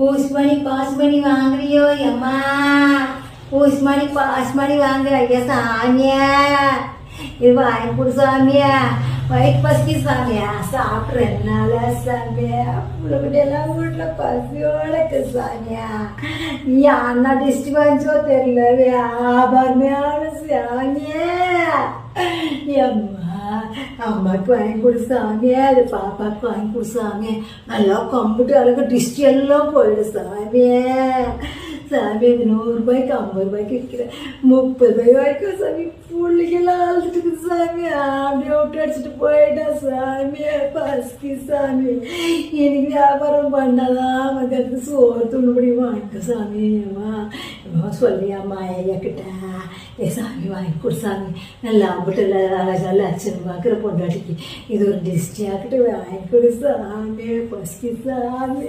ஊஸ்மணி பாஸ்மணி வாங்குறியோ அம்மா? ஊஸ்மணி பாஸ்மணி வாங்குற ஐயா சாமியா, இது வாங்கி கொடு சாமியா. வயிற்று பசி சாமியா, சாப்பிட்ற என்னால சாமியா. எல்லாம் வீட்டில் பசியோட இருக்கு சாமியா. நீ அண்ணா டிஸ்ட் வாங்கிச்சோ தெரியல, வியாபாரமையான சாமியா. அம்மா அம்மாவுக்கு வாங்கி கொடு சாமியா, அது பாப்பாவுக்கு வாங்கி கொடு சாமியா. நல்லா கம்ப்யூட்டர் அழகு டிஸ்ட் எல்லாம் போயிடு சாமியா. சாமி அது 100 ரூபாய்க்கு 50 ரூபாய்க்கு விற்கிறேன், 30 ரூபாய் வரைக்கும் சாமி. பிள்ளைங்கெல்லாம் அழுதுட்டு இருக்குது சாமி. அப்படியே விட்டு அடிச்சுட்டு போயிட்டா சாமியா. பசிக்கு சாமி. எனக்கு வியாபாரம் பண்ணாதான் அவங்களுக்கு சோறு துணுபடி வாங்கிக்க சாமி. அம்மா சொல்லியாம்மா ஐயா கிட்ட, ஏ சாமி வாங்கி கொடு சாமி. நல்லா அம்பிட்டு லட்சம் பார்க்குற பொண்டாட்டிக்கு இது ஒரு டிஸ்டியாக்கிட்ட வாங்கி கொடு சாமி. பசிக்கு சாமி.